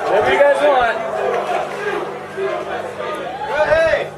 Whatever you guys want. Hey!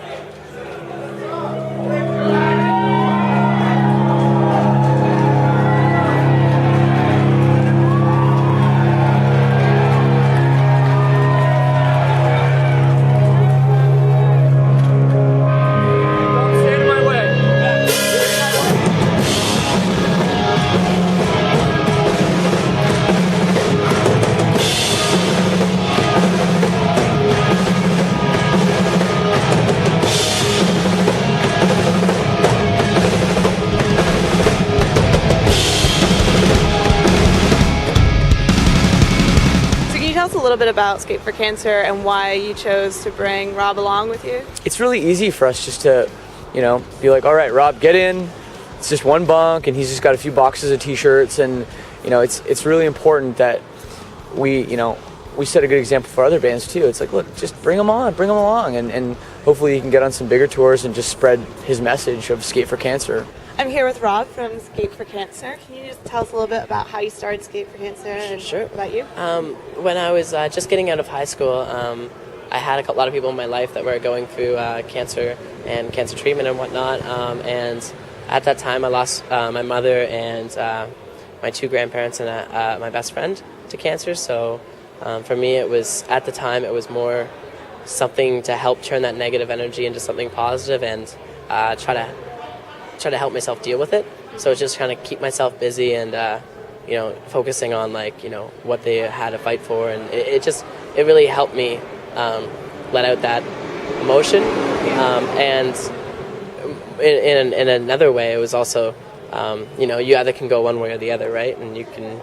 Tell us a little bit about Skate4Cancer and why you chose to bring Rob along with you. It's really easy for us just to, be like, all right, Rob, get in. It's just one bunk, and he's just got a few boxes of T-shirts, and it's really important that we set a good example for other bands too. It's like, look, just bring him along, and hopefully he can get on some bigger tours and just spread his message of Skate4Cancer. I'm here with Rob from Skate4Cancer. Can you just tell us a little bit about how you started Skate4Cancer and Sure. about you? When I was just getting out of high school, I had a lot of people in my life that were going through cancer and cancer treatment and whatnot. And at that time, I lost my mother and my two grandparents and my best friend to cancer. So for me, it was more something to help turn that negative energy into something positive and try to help myself deal with it. So it's just trying to keep myself busy and focusing on what they had to fight for, and it really helped me let out that emotion. And in another way, it was also you either can go one way or the other, right? And you can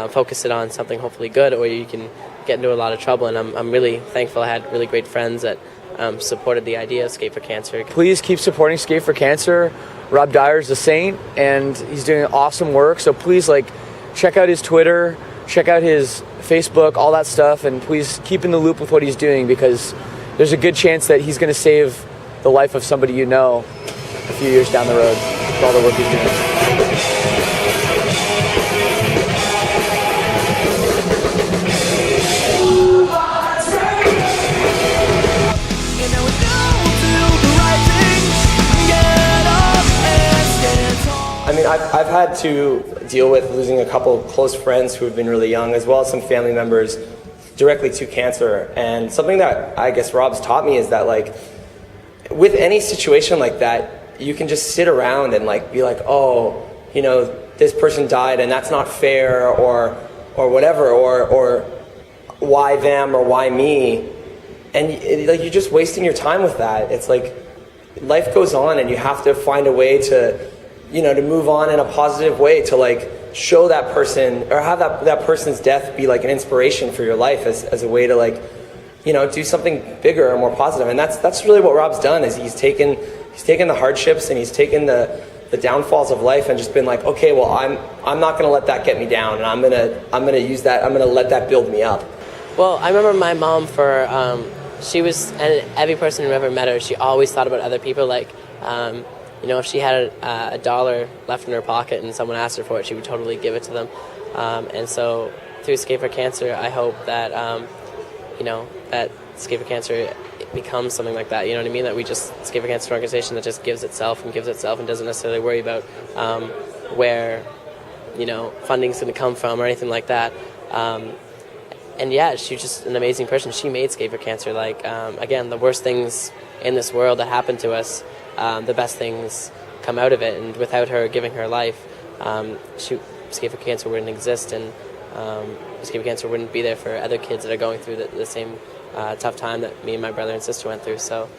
focus it on something hopefully good, or you can get into a lot of trouble. And I'm really thankful I had really great friends that supported the idea of Skate4Cancer. Please keep supporting Skate4Cancer. Rob Dyer's a saint, and he's doing awesome work. So please, check out his Twitter, check out his Facebook, all that stuff, and please keep in the loop with what he's doing, because there's a good chance that he's going to save the life of somebody you know a few years down the road with all the work he's doing. I mean, I've had to deal with losing a couple of close friends who have been really young, as well as some family members directly to cancer. And something that I guess Rob's taught me is that, with any situation like that, you can just sit around and be like, oh, this person died and that's not fair, or whatever, or why them or why me, and you're just wasting your time with that. It's like life goes on, and you have to find a way to to move on in a positive way, to show that person, or have that person's death be an inspiration for your life as a way to do something bigger or more positive. And that's really what Rob's done, is he's taken the hardships and he's taken the downfalls of life and just been like, okay, well, I'm not going to let that get me down, and I'm gonna use that, I'm gonna let that build me up. Well, I remember my mom and every person who ever met her, she always thought about other people. If she had a dollar left in her pocket and someone asked her for it, she would totally give it to them. And so through Skate4Cancer, I hope that, that Skate4Cancer becomes something like that. You know what I mean? That Skate4Cancer is an organization that just gives itself and doesn't necessarily worry about where, funding's going to come from or anything like that. And yeah, she's just an amazing person. She made Skate4Cancer. Again, the worst things in this world that happen to us, the best things come out of it, and without her giving her life, Skate4Cancer wouldn't exist, and Skate4Cancer wouldn't be there for other kids that are going through the same tough time that me and my brother and sister went through. So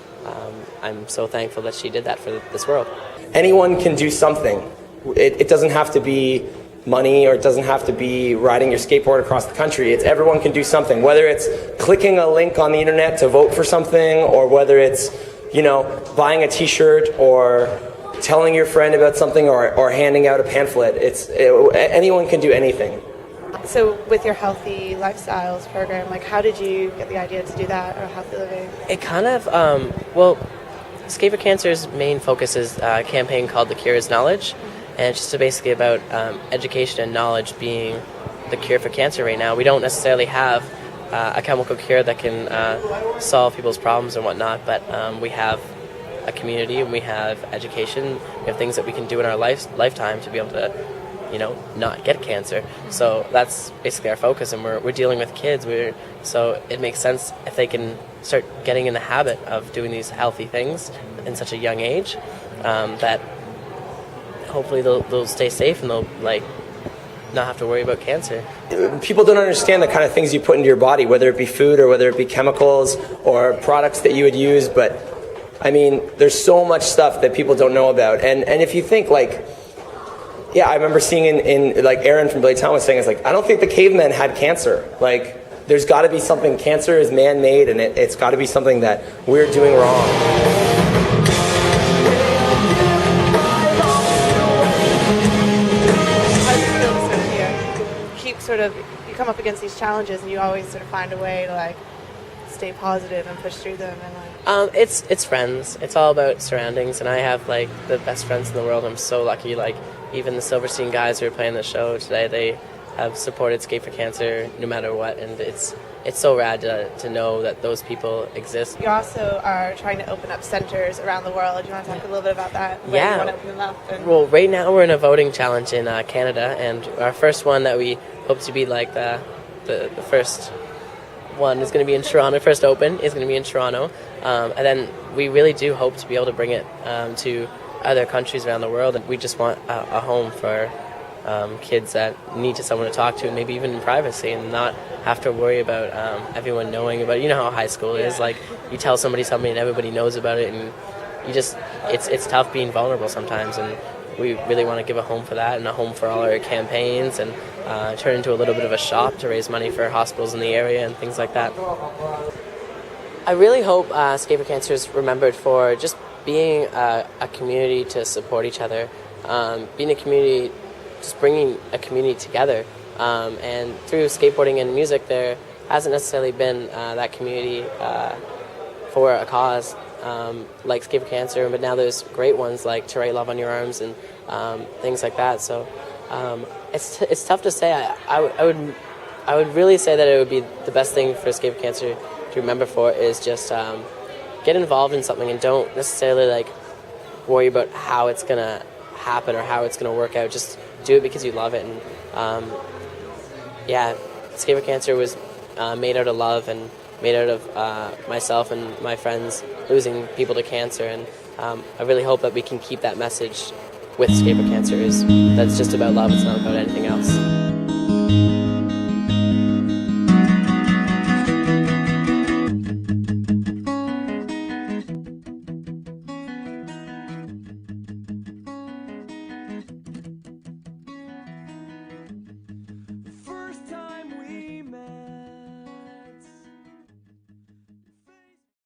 I'm so thankful that she did that for this world. Anyone can do something. It doesn't have to be money, or it doesn't have to be riding your skateboard across the country. It's everyone can do something, whether it's clicking a link on the internet to vote for something, or whether it's buying a T-shirt, or telling your friend about something, or handing out a pamphlet. Anyone can do anything. So with your Healthy Lifestyles program, how did you get the idea to do that, or healthy living? It kind of, Skate4Cancer's main focus is a campaign called The Cure is Knowledge, and it's just basically about education and knowledge being the cure for cancer right now. We don't necessarily have a chemical cure that can solve people's problems and whatnot, but we have a community and we have education. We have things that we can do in our lifetime to be able to, not get cancer. So that's basically our focus, and we're dealing with kids. So it makes sense if they can start getting in the habit of doing these healthy things in such a young age, that hopefully they'll stay safe and they'll not have to worry about cancer. People don't understand the kind of things you put into your body, whether it be food or whether it be chemicals or products that you would use. But I mean, there's so much stuff that people don't know about. And if you think I remember seeing in Aaron from Bladestown was saying, I don't think the cavemen had cancer. There's got to be something. Cancer is man-made, and it's got to be something that we're doing wrong. You come up against these challenges and you always sort of find a way to stay positive and push through them and it's friends. It's all about surroundings, and I have the best friends in the world. I'm so lucky. Even the Silverstein guys who are playing the show today, they have supported Skate4Cancer no matter what, and it's so rad to know that those people exist. You also are trying to open up centers around the world. Do you want to talk a little bit about that? Yeah. You want to open them up? Well, right now we're in a voting challenge in Canada, and our first one that we hope to be the first one is going to be in Toronto. First open is going to be in Toronto, and then we really do hope to be able to bring it to other countries around the world. And we just want a home for kids that need someone to talk to, and maybe even in privacy, and not have to worry about everyone knowing about it. You know how high school is. You tell somebody something and everybody knows about it, and it's tough being vulnerable sometimes, and we really want to give a home for that and a home for all our campaigns, and turn into a little bit of a shop to raise money for hospitals in the area and things like that. I really hope Skate4Cancer is remembered for just being a community to support each other, being a community, just bringing a community together. And through skateboarding and music, there hasn't necessarily been that community for a cause like Skate4Cancer, but now there's great ones like To Write Love on Your Arms and things like that. So it's tough to say. I would really say that it would be the best thing for Skate4Cancer to remember for is just get involved in something and don't necessarily worry about how it's gonna happen or how it's gonna work out. Just do it because you love it. And Skate4Cancer was made out of love and made out of myself and my friends losing people to cancer, and I really hope that we can keep that message with Skate4Cancer. That's just about love, it's not about anything else.